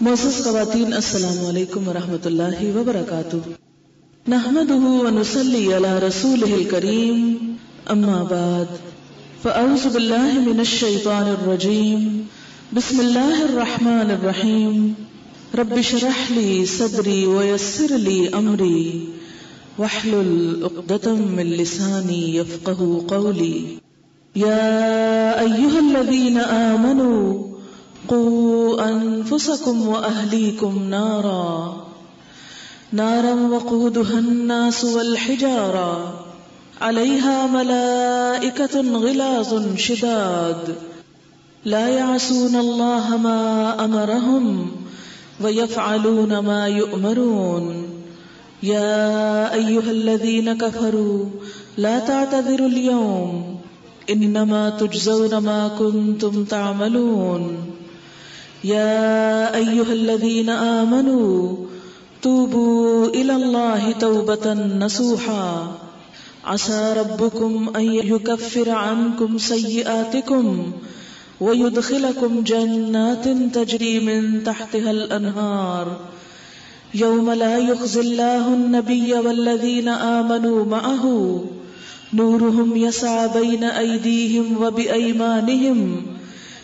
معزز خواتین، السلام علیکم ورحمۃ اللہ وبرکاتہ۔ نحمده ونصلی علی رسولہ الکریم، اما بعد فاعوذ باللہ من الشیطان الرجیم، بسم اللہ الرحمن الرحیم۔ رب اشرح لی صدری ویسر لی امری واحلل عقدۃ من لسانی یفقهوا قولی۔ یا ایھا الذین آمنوا قوا انفسکم واہلیکم نارا وقودها الناس والحجارہ علیہا ملائکۃ غلاظ شداد لا يعصون اللہ ما امرہم ویفعلون ما یؤمرون۔ یا ایھا الذین کفروا لا تعتذروا اليوم انما تجزون ما کنتم تعملون۔ یا ایھا الذین آمنوا توبوا الی اللہ توبۃ نصوحا عسى ربکم ان یکفر عنکم سیئاتکم ویدخلکم جنات تجری من تحتها الانہار یوم لا یخزی اللہ النبی والذین آمنوا معہ نورهم يسعى بين أيديهم وبأيمانهم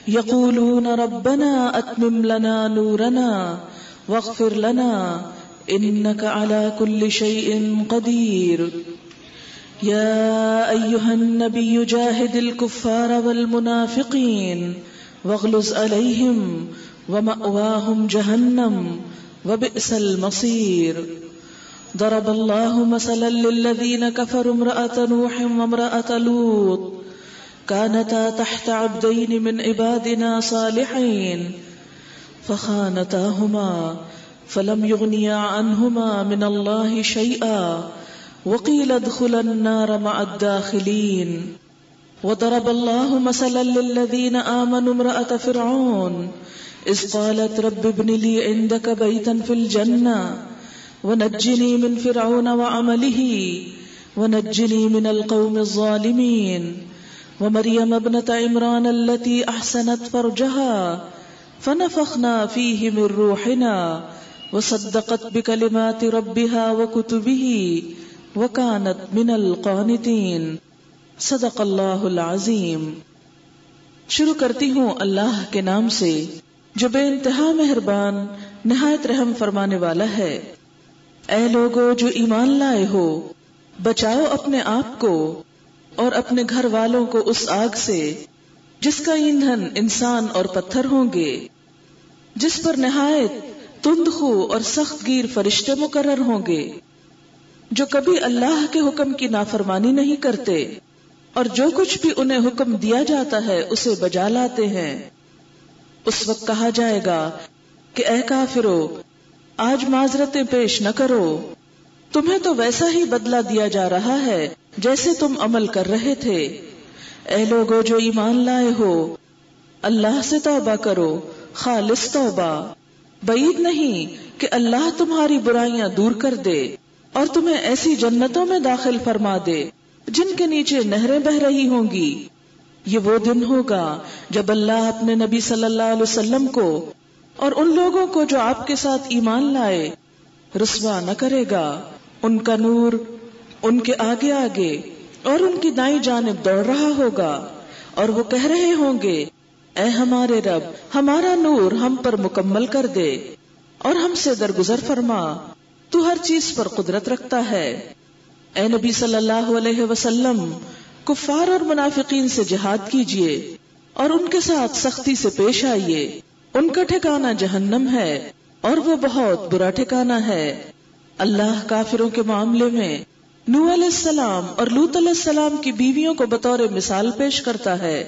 يقولون ربنا أتمم لنا نورنا واغفر لنا إنك على كل شيء قدير۔ يا أيها النبي جاهد الكفار والمنافقين واغلظ عليهم ومأواهم جهنم وبئس المصير۔ ضرب الله مثلا للذين كفروا امرأة نوح وامرأة لوط كانتا تحت عبدين من عبادنا صالحين فخانتاهما فلم يغنيا عنهما من الله شيئا وقيل ادخلا النار مع الداخلين۔ وضرب الله مثلا للذين آمنوا امرأة فرعون إذ قالت رب ابن لي عندك بيتا في الجنة ونجني من فرعون وعمله ونجني من القوم الظالمين۔ ومريم ابنة عمران التي أحسنت فرجها فنفخنا فيه من روحنا وصدقت بكلمات ربها وكتبه وكانت من القانتين۔ صدق اللہ العظیم۔ شروع کرتی ہوں اللہ کے نام سے جو بے انتہا مہربان نہایت رحم فرمانے والا ہے۔ اے لوگو جو ایمان لائے ہو، بچاؤ اپنے آپ کو اور اپنے گھر والوں کو اس آگ سے جس کا ایندھن انسان اور پتھر ہوں گے، جس پر نہایت تندخو اور سخت گیر فرشتے مقرر ہوں گے، جو کبھی اللہ کے حکم کی نافرمانی نہیں کرتے اور جو کچھ بھی انہیں حکم دیا جاتا ہے اسے بجا لاتے ہیں۔ اس وقت کہا جائے گا کہ اے کافرو، آج معذرتیں پیش نہ کرو، تمہیں تو ویسا ہی بدلہ دیا جا رہا ہے جیسے تم عمل کر رہے تھے۔ اے لوگو جو ایمان لائے ہو، اللہ سے توبہ کرو، خالص توبہ۔ بعید نہیں کہ اللہ تمہاری برائیاں دور کر دے اور تمہیں ایسی جنتوں میں داخل فرما دے جن کے نیچے نہریں بہ رہی ہوں گی۔ یہ وہ دن ہوگا جب اللہ اپنے نبی صلی اللہ علیہ وسلم کو اور ان لوگوں کو جو آپ کے ساتھ ایمان لائے رسوا نہ کرے گا۔ ان کا نور ان کے آگے آگے اور ان کی دائیں جانب دوڑ رہا ہوگا اور وہ کہہ رہے ہوں گے، اے ہمارے رب، ہمارا نور ہم پر مکمل کر دے اور ہم سے درگزر فرما، تو ہر چیز پر قدرت رکھتا ہے۔ اے نبی صلی اللہ علیہ وسلم، کفار اور منافقین سے جہاد کیجئے اور ان کے ساتھ سختی سے پیش آئیے، ان کا ٹھکانہ جہنم ہے اور وہ بہت برا ٹھکانہ ہے۔ اللہ کافروں کے معاملے میں نوح علیہ السلام اور لوط علیہ السلام کی بیویوں کو بطور مثال پیش کرتا ہے۔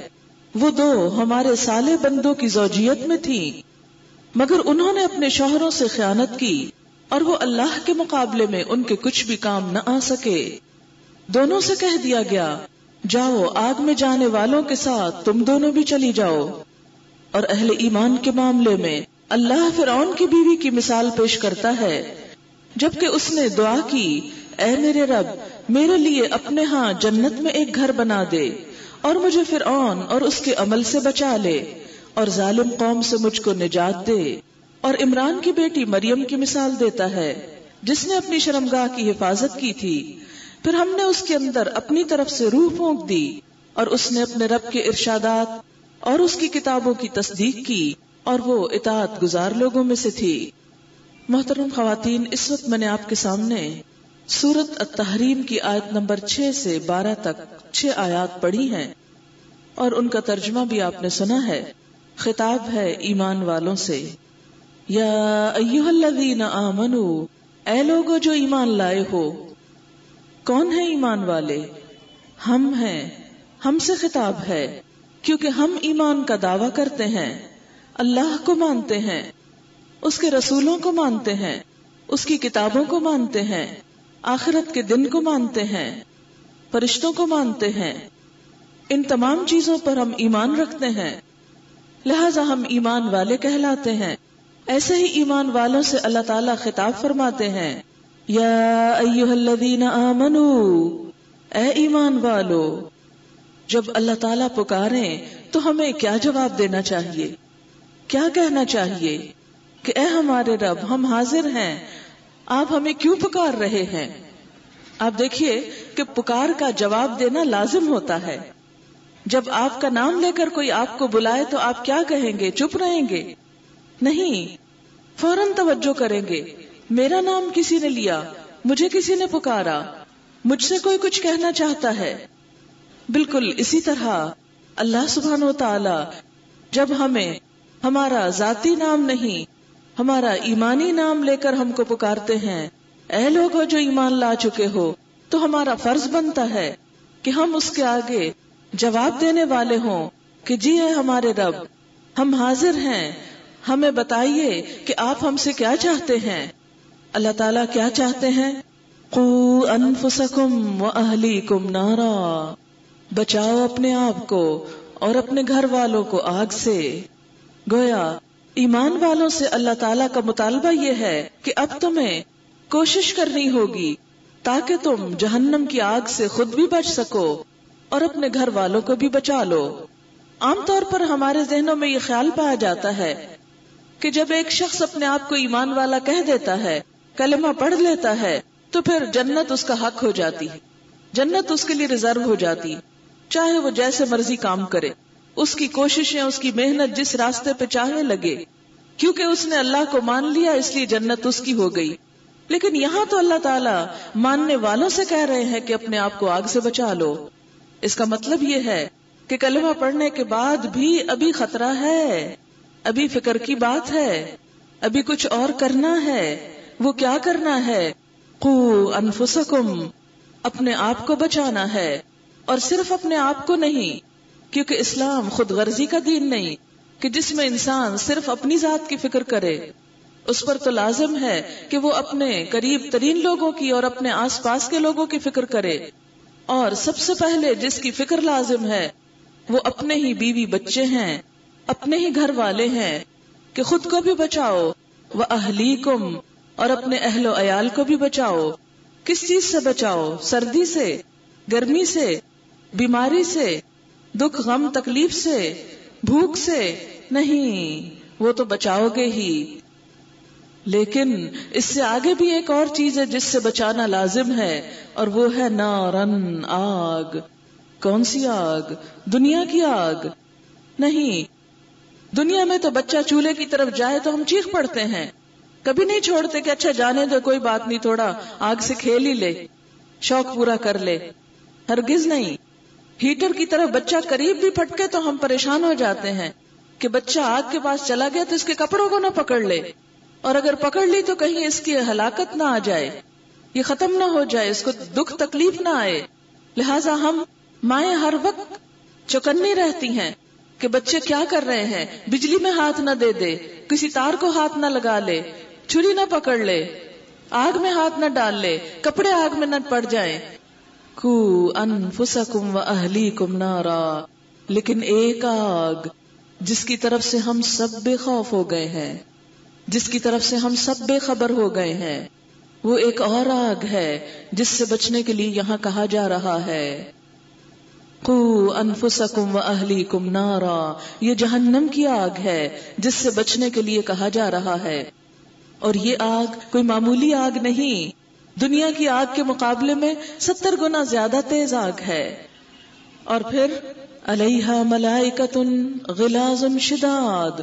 وہ دو ہمارے صالح بندوں کی زوجیت میں تھیں، مگر انہوں نے اپنے شوہروں سے خیانت کی اور وہ اللہ کے مقابلے میں ان کے کچھ بھی کام نہ آ سکے۔ دونوں سے کہہ دیا گیا، جاؤ آگ میں جانے والوں کے ساتھ تم دونوں بھی چلی جاؤ۔ اور اہل ایمان کے معاملے میں اللہ فرعون کی بیوی کی مثال پیش کرتا ہے، جبکہ اس نے دعا کی، اے میرے رب، میرے لیے اپنے ہاں جنت میں ایک گھر بنا دے اور مجھے فرعون اور اس کے عمل سے بچا لے اور ظالم قوم سے مجھ کو نجات دے۔ اور عمران کی بیٹی مریم کی مثال دیتا ہے جس نے اپنی شرمگاہ کی حفاظت کی تھی، پھر ہم نے اس کے اندر اپنی طرف سے روح پھونک دی اور اس نے اپنے رب کے ارشادات اور اس کی کتابوں کی تصدیق کی اور وہ اطاعت گزار لوگوں میں سے تھی۔ محترم خواتین، اس وقت میں نے آپ کے سامنے سورۃ التحریم کی آیت نمبر 6 سے 12 تک 6 آیات پڑھی ہیں اور ان کا ترجمہ بھی آپ نے سنا ہے۔ خطاب ہے ایمان والوں سے، یا ایھا الذین آمنوا، اے لوگو جو ایمان لائے ہو۔ کون ہیں ایمان والے؟ ہم ہیں، ہم سے خطاب ہے کیونکہ ہم ایمان کا دعویٰ کرتے ہیں، اللہ کو مانتے ہیں، اس کے رسولوں کو مانتے ہیں، اس کی کتابوں کو مانتے ہیں، آخرت کے دن کو مانتے ہیں، فرشتوں کو مانتے ہیں، ان تمام چیزوں پر ہم ایمان رکھتے ہیں، لہذا ہم ایمان والے کہلاتے ہیں۔ ایسے ہی ایمان والوں سے اللہ تعالیٰ خطاب فرماتے ہیں، یا ایھا الذین آمنوا، اے ایمان والو۔ جب اللہ تعالیٰ پکاریں تو ہمیں کیا جواب دینا چاہیے؟ کیا کہنا چاہیے کہ اے ہمارے رب، ہم حاضر ہیں، آپ ہمیں کیوں پکار رہے ہیں؟ آپ دیکھیے کہ پکار کا جواب دینا لازم ہوتا ہے۔ جب آپ کا نام لے کر کوئی آپ کو بلائے تو آپ کیا کہیں گے؟ چپ رہیں گے؟ نہیں، فوراً توجہ کریں گے۔ میرا نام کسی نے لیا، مجھے کسی نے پکارا، مجھ سے کوئی کچھ کہنا چاہتا ہے۔ بالکل اسی طرح اللہ سبحانہ و تعالی جب ہمیں ہمارا ذاتی نام نہیں، ہمارا ایمانی نام لے کر ہم کو پکارتے ہیں، اے لوگو جو ایمان لا چکے ہو، تو ہمارا فرض بنتا ہے کہ ہم اس کے آگے جواب دینے والے ہوں کہ جی اے ہمارے رب، ہم حاضر ہیں، ہمیں بتائیے کہ آپ ہم سے کیا چاہتے ہیں۔ اللہ تعالیٰ کیا چاہتے ہیں؟ قوا انفسکم واہلیکم نارا، بچاؤ اپنے آپ کو اور اپنے گھر والوں کو آگ سے۔ گویا ایمان والوں سے اللہ تعالیٰ کا مطالبہ یہ ہے کہ اب تمہیں کوشش کرنی ہوگی تاکہ تم جہنم کی آگ سے خود بھی بچ سکو اور اپنے گھر والوں کو بھی بچا لو۔ عام طور پر ہمارے ذہنوں میں یہ خیال پایا جاتا ہے کہ جب ایک شخص اپنے آپ کو ایمان والا کہہ دیتا ہے، کلمہ پڑھ لیتا ہے، تو پھر جنت اس کا حق ہو جاتی، جنت اس کے لیے ریزرو ہو جاتی، چاہے وہ جیسے مرضی کام کرے، اس کی کوششیں، اس کی محنت جس راستے پہ چاہے لگے، کیونکہ اس نے اللہ کو مان لیا اس لیے جنت اس کی ہو گئی۔ لیکن یہاں تو اللہ تعالیٰ ماننے والوں سے کہہ رہے ہیں کہ اپنے آپ کو آگ سے بچا لو۔ اس کا مطلب یہ ہے کہ کلمہ پڑھنے کے بعد بھی ابھی خطرہ ہے، ابھی فکر کی بات ہے، ابھی کچھ اور کرنا ہے۔ وہ کیا کرنا ہے؟ قوا انفسکم، اپنے آپ کو بچانا ہے، اور صرف اپنے آپ کو نہیں، کیونکہ اسلام خود غرضی کا دین نہیں کہ جس میں انسان صرف اپنی ذات کی فکر کرے۔ اس پر تو لازم ہے کہ وہ اپنے قریب ترین لوگوں کی اور اپنے آس پاس کے لوگوں کی فکر کرے، اور سب سے پہلے جس کی فکر لازم ہے وہ اپنے ہی بیوی بچے ہیں، اپنے ہی گھر والے ہیں کہ خود کو بھی بچاؤ، وَأَهْلِيكُمْ، اور اپنے اہل و عیال کو بھی بچاؤ۔ کس چیز سے بچاؤ؟ سردی سے، گرمی سے، بیماری سے، دکھ غم تکلیف سے، بھوک سے نہیں، وہ تو بچاؤ گے ہی، لیکن اس سے آگے بھی ایک اور چیز ہے جس سے بچانا لازم ہے، اور وہ ہے نارن، آگ۔ کون سی آگ؟ دنیا کی آگ نہیں۔ دنیا میں تو بچہ چولہے کی طرف جائے تو ہم چیخ پڑتے ہیں، کبھی نہیں چھوڑتے کہ اچھا جانے دو، کوئی بات نہیں، تھوڑا آگ سے کھیل ہی لے، شوق پورا کر لے۔ ہرگز نہیں۔ ہیٹر کی طرف بچہ قریب بھی پھٹکے تو ہم پریشان ہو جاتے ہیں کہ بچہ آگ کے پاس چلا گیا تو اس کے کپڑوں کو نہ پکڑ لے، اور اگر پکڑ لی تو کہیں اس کی ہلاکت نہ آ جائے، یہ ختم نہ ہو جائے، اس کو دکھ تکلیف نہ آئے۔ لہٰذا ہم مائیں ہر وقت چوکنی رہتی ہیں کہ بچے کیا کر رہے ہیں، بجلی میں ہاتھ نہ دے دے، کسی تار کو ہاتھ نہ لگا لے، چھری نہ پکڑ لے، آگ میں ہاتھ نہ ڈال لے، کپڑے آگ میں نہ پڑ جائیں۔ قوا انفسکم واہلیکم نارا، لیکن ایک آگ جس کی طرف سے ہم سب بے خوف ہو گئے ہیں، جس کی طرف سے ہم سب بے خبر ہو گئے ہیں، وہ ایک اور آگ ہے جس سے بچنے کے لیے یہاں کہا جا رہا ہے قوا انفسکم واہلیکم نارا، یہ جہنم کی آگ ہے جس سے بچنے کے لیے کہا جا رہا ہے. اور یہ آگ کوئی معمولی آگ نہیں، دنیا کی آگ کے مقابلے میں 70 گنا زیادہ تیز آگ ہے. اور پھر علیہا ملائکۃ غلاظ شداد،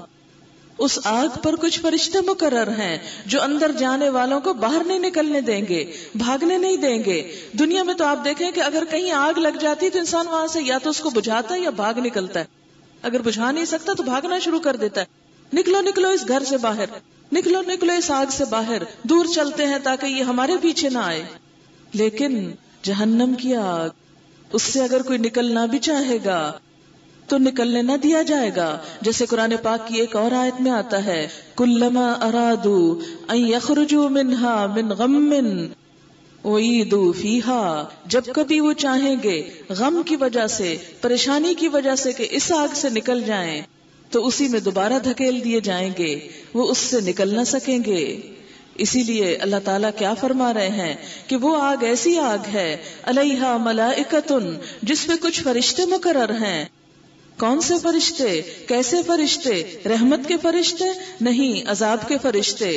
اس آگ پر کچھ فرشتے مقرر ہیں جو اندر جانے والوں کو باہر نہیں نکلنے دیں گے، بھاگنے نہیں دیں گے. دنیا میں تو آپ دیکھیں کہ اگر کہیں آگ لگ جاتی تو انسان وہاں سے یا تو اس کو بجھاتا ہے یا بھاگ نکلتا ہے. اگر بجھا نہیں سکتا تو بھاگنا شروع کر دیتا ہے. نکلو نکلو اس گھر سے باہر، نکلو نکلو اس آگ سے باہر، دور چلتے ہیں تاکہ یہ ہمارے پیچھے نہ آئے. لیکن جہنم کی آگ، اس سے اگر کوئی نکلنا بھی چاہے گا تو نکلنے نہ دیا جائے گا. جیسے قرآن پاک کی ایک اور آیت میں آتا ہے کلما ارادوا ان یخرجوا منها من غم اعیدوا فیہا، جب کبھی وہ چاہیں گے غم کی وجہ سے، پریشانی کی وجہ سے کہ اس آگ سے نکل جائیں تو اسی میں دوبارہ دھکیل دیے جائیں گے، وہ اس سے نکل نہ سکیں گے. اسی لیے اللہ تعالیٰ کیا فرما رہے ہیں کہ وہ آگ ایسی آگ ہے علیہا ملائکۃ، جس پہ کچھ فرشتے مقرر ہیں. کون سے فرشتے؟ کیسے فرشتے؟ رحمت کے فرشتے؟ نہیں، عذاب کے فرشتے.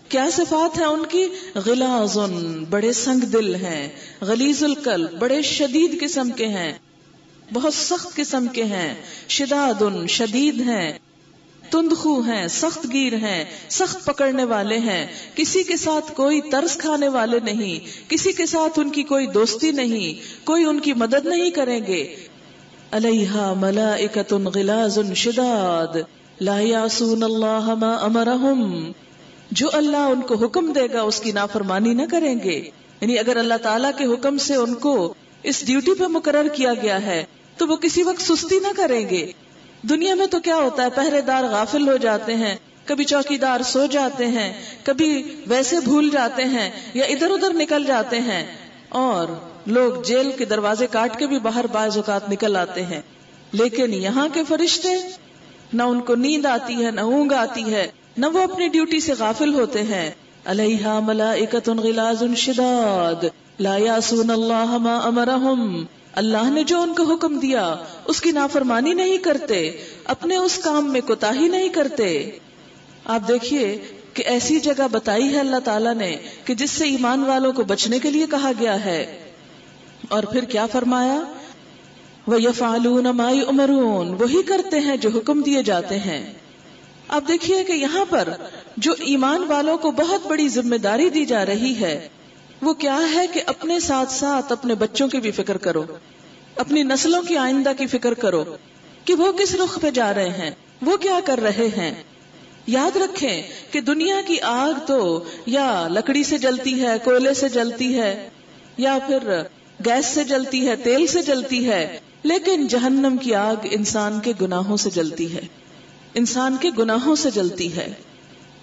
کیا صفات ہیں ان کی؟ غلاظ، بڑے سنگ دل ہیں، غلیظ القلب، بڑے شدید قسم کے ہیں، بہت سخت قسم کے ہیں، شداد، شدید ہیں، تندخو ہیں، سخت گیر ہیں، سخت پکڑنے والے ہیں، کسی کے ساتھ کوئی ترس کھانے والے نہیں، کسی کے ساتھ ان کی کوئی دوستی نہیں، کوئی ان کی مدد نہیں کریں گے. علیہا ملائکۃ غلاظ شداد لا یعصون اللہ ما امرہم، جو اللہ ان کو حکم دے گا اس کی نافرمانی نہ کریں گے. یعنی اگر اللہ تعالیٰ کے حکم سے ان کو اس ڈیوٹی پہ مقرر کیا گیا ہے تو وہ کسی وقت سستی نہ کریں گے. دنیا میں تو کیا ہوتا ہے، پہرے دار غافل ہو جاتے ہیں، کبھی چوکیدار سو جاتے ہیں، کبھی ویسے بھول جاتے ہیں یا ادھر ادھر نکل جاتے ہیں، اور لوگ جیل کے دروازے کاٹ کے بھی باہر بعض اوقات نکل آتے ہیں. لیکن یہاں کے فرشتے، نہ ان کو نیند آتی ہے، نہ اونگ آتی ہے، نہ وہ اپنی ڈیوٹی سے غافل ہوتے ہیں. علیہا ملائکۃ غلاظ شداد لا یعصون اللہ ما امرہم، اللہ نے جو ان کو حکم دیا اس کی نافرمانی نہیں کرتے، اپنے اس کام میں کوتاہی نہیں کرتے. آپ دیکھیے کہ ایسی جگہ بتائی ہے اللہ تعالیٰ نے کہ جس سے ایمان والوں کو بچنے کے لیے کہا گیا ہے. اور پھر کیا فرمایا؟ وَيَفْعَلُونَ مَا يُؤْمَرُونَ، وہی کرتے ہیں جو حکم دیے جاتے ہیں. اب دیکھیے کہ یہاں پر جو ایمان والوں کو بہت بڑی ذمہ داری دی جا رہی ہے وہ کیا ہے کہ اپنے ساتھ ساتھ اپنے بچوں کی بھی فکر کرو، اپنی نسلوں کی آئندہ کی فکر کرو کہ وہ کس رخ پہ جا رہے ہیں، وہ کیا کر رہے ہیں. یاد رکھیں کہ دنیا کی آگ تو یا لکڑی سے جلتی ہے، کوئلے سے جلتی ہے، یا پھر گیس سے جلتی ہے، تیل سے جلتی ہے، لیکن جہنم کی آگ انسان کے گناہوں سے جلتی ہے، انسان کے گناہوں سے جلتی ہے،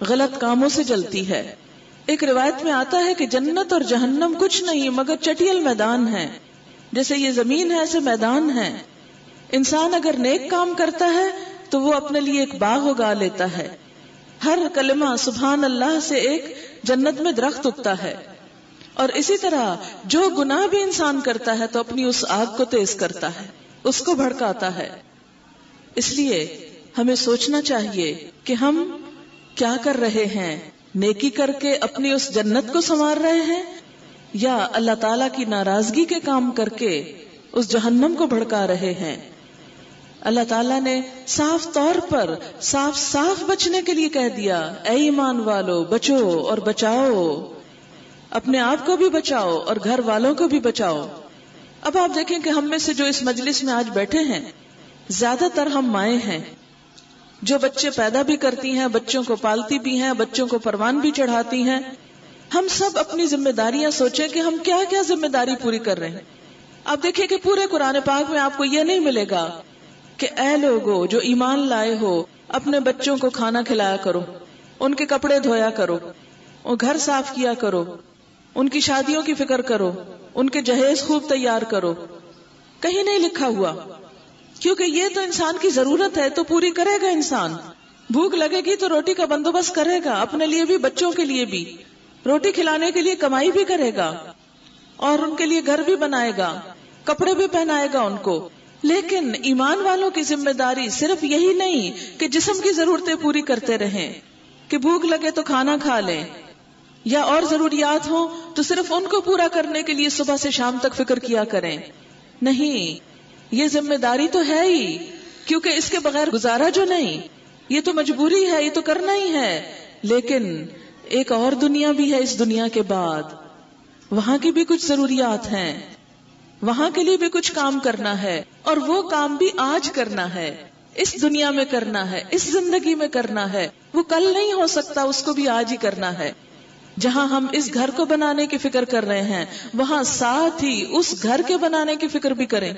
غلط کاموں سے جلتی ہے. ایک روایت میں آتا ہے کہ جنت اور جہنم کچھ نہیں مگر چٹیل میدان ہے، جیسے یہ زمین ہے ایسے میدان ہے. انسان اگر نیک کام کرتا ہے تو وہ اپنے لیے ایک باغ اگا لیتا ہے، ہر کلمہ سبحان اللہ سے ایک جنت میں درخت اگتا ہے. اور اسی طرح جو گناہ بھی انسان کرتا ہے تو اپنی اس آگ کو تیز کرتا ہے، اس کو بھڑکاتا ہے. اس لیے ہمیں سوچنا چاہیے کہ ہم کیا کر رہے ہیں، نیکی کر کے اپنی اس جنت کو سنوار رہے ہیں یا اللہ تعالیٰ کی ناراضگی کے کام کر کے اس جہنم کو بھڑکا رہے ہیں. اللہ تعالیٰ نے صاف طور پر صاف بچنے کے لیے کہہ دیا، اے ایمان والو بچو اور بچاؤ، اپنے آپ کو بھی بچاؤ اور گھر والوں کو بھی بچاؤ. اب آپ دیکھیں کہ ہم میں سے جو اس مجلس میں آج بیٹھے ہیں زیادہ تر ہم مائیں ہیں جو بچے پیدا بھی کرتی ہیں، بچوں کو پالتی بھی ہیں، بچوں کو پروان بھی چڑھاتی ہیں. ہم سب اپنی ذمہ داریاں سوچیں کہ ہم کیا کیا ذمہ داری پوری کر رہے ہیں. آپ دیکھیں کہ پورے قرآن پاک میں آپ کو یہ نہیں ملے گا کہ اے لوگو جو ایمان لائے ہو اپنے بچوں کو کھانا کھلایا کرو، ان کے کپڑے دھویا کرو، اور گھر صاف کیا کرو، ان کی شادیوں کی فکر کرو، ان کے جہیز خوب تیار کرو. کہیں نہیں لکھا ہوا، کیونکہ یہ تو انسان کی ضرورت ہے تو پوری کرے گا. انسان بھوک لگے گی تو روٹی کا بندوبست کرے گا، اپنے لیے بھی بچوں کے لیے بھی، روٹی کھلانے کے لیے کمائی بھی کرے گا اور ان کے لیے گھر بھی بنائے گا، کپڑے بھی پہنائے گا ان کو. لیکن ایمان والوں کی ذمہ داری صرف یہی نہیں کہ جسم کی ضرورتیں پوری کرتے رہیں, کہ بھوک لگے تو کھانا کھا لیں, یا اور ضروریات ہوں تو صرف ان کو پورا کرنے کے لیے صبح سے شام تک فکر کیا کریں. نہیں, یہ ذمہ داری تو ہے ہی, کیونکہ اس کے بغیر گزارا جو نہیں, یہ تو مجبوری ہے, یہ تو کرنا ہی ہے. لیکن ایک اور دنیا بھی ہے اس دنیا کے بعد, وہاں کی بھی کچھ ضروریات ہیں, وہاں کے لیے بھی کچھ کام کرنا ہے, اور وہ کام بھی آج کرنا ہے, اس دنیا میں کرنا ہے, اس زندگی میں کرنا ہے. وہ کل نہیں ہو سکتا, اس کو بھی آج ہی کرنا ہے. جہاں ہم اس گھر کو بنانے کی فکر کر رہے ہیں, وہاں ساتھ ہی اس گھر کے بنانے کی فکر بھی کریں.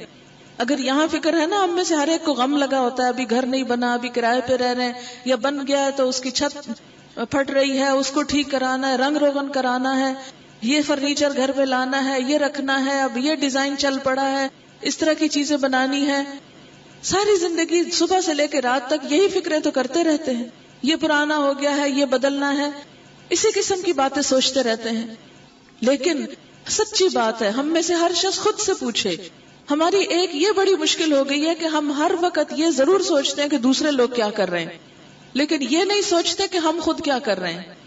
اگر یہاں فکر ہے نا, ہم میں سے ہر ایک کو غم لگا ہوتا ہے, ابھی گھر نہیں بنا, ابھی کرائے پہ رہ رہے ہیں, یا بن گیا ہے تو اس کی چھت پھٹ رہی ہے, اس کو ٹھیک کرانا ہے, رنگ روغن کرانا ہے, یہ فرنیچر گھر پہ لانا ہے, یہ رکھنا ہے, اب یہ ڈیزائن چل پڑا ہے, اس طرح کی چیزیں بنانی ہے. ساری زندگی صبح سے لے کے رات تک یہی فکریں تو کرتے رہتے ہیں. یہ پرانا ہو گیا ہے, یہ بدلنا ہے, اسی قسم کی باتیں سوچتے رہتے ہیں. لیکن سچی بات ہے, ہم میں سے ہر شخص خود سے پوچھے. ہماری ایک یہ بڑی مشکل ہو گئی ہے کہ ہم ہر وقت یہ ضرور سوچتے ہیں کہ دوسرے لوگ کیا کر رہے ہیں, لیکن یہ نہیں سوچتے کہ ہم خود کیا کر رہے ہیں.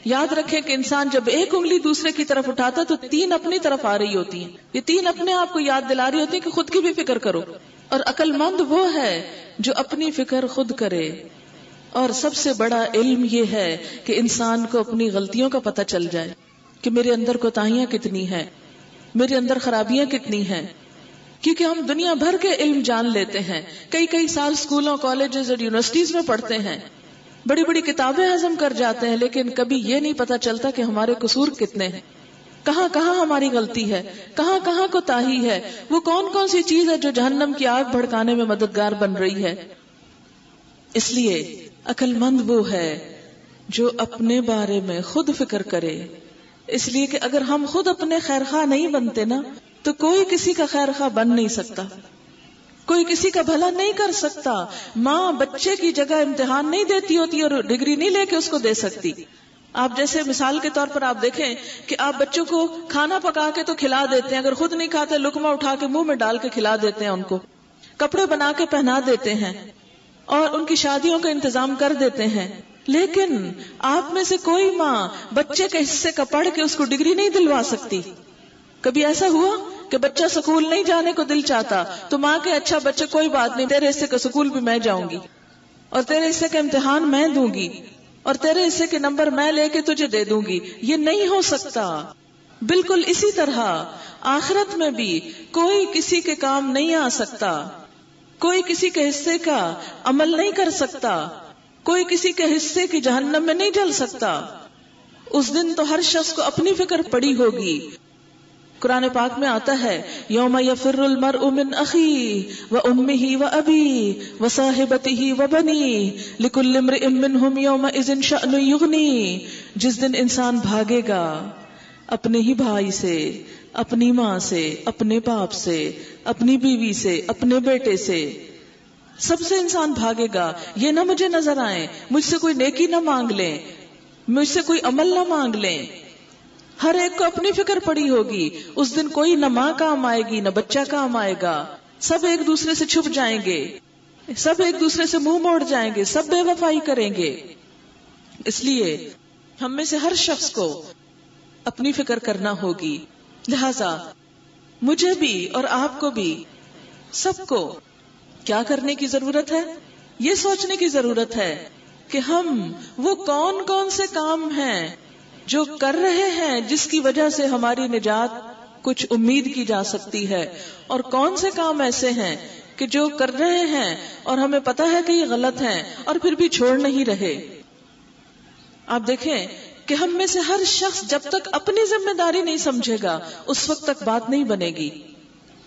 یاد رکھیں کہ انسان جب ایک انگلی دوسرے کی طرف اٹھاتا تو 3 اپنی طرف آ رہی ہوتی ہیں. یہ 3 اپنے آپ کو یاد دلا رہی ہوتی ہیں کہ خود کی بھی فکر کرو. اور عقل مند وہ ہے جو اپنی فکر خود کرے. اور سب سے بڑا علم یہ ہے کہ انسان کو اپنی غلطیوں کا پتہ چل جائے کہ میرے اندر کوتاہیاں کتنی ہیں, میرے اندر خرابیاں کتنی ہیں. کیونکہ ہم دنیا بھر کے علم جان لیتے ہیں, کئی سال اسکولوں, کالجز اور یونیورسٹیز میں پڑھتے ہیں, بڑی بڑی کتابیں ہضم کر جاتے ہیں, لیکن کبھی یہ نہیں پتا چلتا کہ ہمارے قصور کتنے ہیں, کہاں کہاں ہماری غلطی ہے, کہاں کہاں کوتاہی ہے, وہ کون سی چیز ہے جو جہنم کی آگ بھڑکانے میں مددگار بن رہی ہے. اس لیے عقل مند وہ ہے جو اپنے بارے میں خود فکر کرے. اس لیے کہ اگر ہم خود اپنے خیر خواہ نہیں بنتے نا, تو کوئی کسی کا خیر خواہ بن نہیں سکتا, کوئی کسی کا بھلا نہیں کر سکتا. ماں بچے کی جگہ امتحان نہیں دیتی ہوتی اور ڈگری نہیں لے کے اس کو دے سکتی. آپ جیسے مثال کے طور پر آپ دیکھیں کہ آپ بچوں کو کھانا پکا کے تو کھلا دیتے ہیں, اگر خود نہیں کھاتے لقمہ اٹھا کے منہ میں ڈال کے کھلا دیتے ہیں, ان کو کپڑے بنا کے پہنا دیتے ہیں, اور ان کی شادیوں کا انتظام کر دیتے ہیں. لیکن آپ میں سے کوئی ماں بچے کے حصے کا پڑھ کے اس کو ڈگری نہیں دلوا سکتی. کبھی ایسا ہوا کہ بچہ سکول نہیں جانے کو دل چاہتا تو ماں کے اچھا بچے کوئی بات نہیں, تیرے حصے کا سکول بھی میں جاؤں گی, اور تیرے حصے کا امتحان میں دوں گی, اور تیرے حصے کے نمبر میں لے کے تجھے دے دوں گی. یہ نہیں ہو سکتا. بالکل اسی طرح آخرت میں بھی کوئی کسی کے کام نہیں آ سکتا, کوئی کسی کے حصے کا عمل نہیں کر سکتا, کوئی کسی کے حصے کی جہنم میں نہیں جل سکتا. اس دن تو ہر شخص کو اپنی فکر پڑی ہوگی. قرآن پاک میں آتا ہے, یوم یفر المرء من اخیہ وامہ وابیہ وصاحبتہ وبنیہ لکل امرئ منہم یومئذ شأن یغنیہ. جس دن انسان بھاگے گا اپنے ہی بھائی سے, اپنی ماں سے, اپنے باپ سے, اپنی بیوی سے, اپنے بیٹے سے, سب سے انسان بھاگے گا. یہ نہ مجھے نظر آئے, مجھ سے کوئی نیکی نہ مانگ لیں, مجھ سے کوئی عمل نہ مانگ لیں. ہر ایک کو اپنی فکر پڑی ہوگی. اس دن کوئی نہ ماں کام آئے گی, نہ بچہ کام آئے گا. سب ایک دوسرے سے چھپ جائیں گے, سب ایک دوسرے سے منہ موڑ جائیں گے, سب بے وفائی کریں گے. اس لیے ہم میں سے ہر شخص کو اپنی فکر کرنا ہوگی. لہذا مجھے بھی اور آپ کو بھی, سب کو کیا کرنے کی ضرورت ہے؟ یہ سوچنے کی ضرورت ہے کہ ہم وہ کون سے کام ہیں جو کر رہے ہیں جس کی وجہ سے ہماری نجات کچھ امید کی جا سکتی ہے, اور کون سے کام ایسے ہیں کہ جو کر رہے ہیں اور ہمیں پتا ہے کہ یہ غلط ہیں اور پھر بھی چھوڑ نہیں رہے. آپ دیکھیں کہ ہم میں سے ہر شخص جب تک اپنی ذمہ داری نہیں سمجھے گا اس وقت تک بات نہیں بنے گی.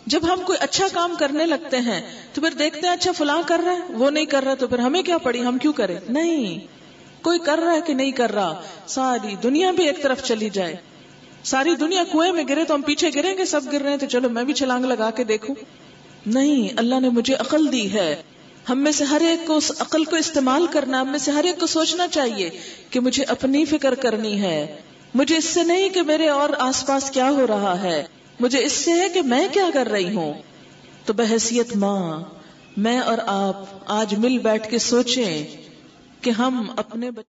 جب ہم کوئی اچھا کام کرنے لگتے ہیں تو پھر دیکھتے ہیں اچھا فلاں کر رہا ہے, وہ نہیں کر رہا, تو پھر ہمیں کیا پڑی, ہم کیوں کریں؟ نہیں, کوئی کر رہا ہے کہ نہیں کر رہا, ساری دنیا بھی ایک طرف چلی جائے, ساری دنیا کنویں میں گرے تو ہم پیچھے گریں گے, سب گر رہے ہیں تو چلو میں بھی چھلانگ لگا کے دیکھوں. نہیں, اللہ نے مجھے عقل دی ہے, ہم میں سے ہر ایک کو اس عقل کو استعمال کرنا, ہم میں سے ہر ایک کو سوچنا چاہیے کہ مجھے اپنی فکر کرنی ہے, مجھے اس سے نہیں کہ میرے اور آس پاس کیا ہو رہا ہے, مجھے اس سے ہے کہ میں کیا کر رہی ہوں. تو بحیثیت ماں میں اور آپ آج مل بیٹھ کے سوچیں کہ ہم اپنے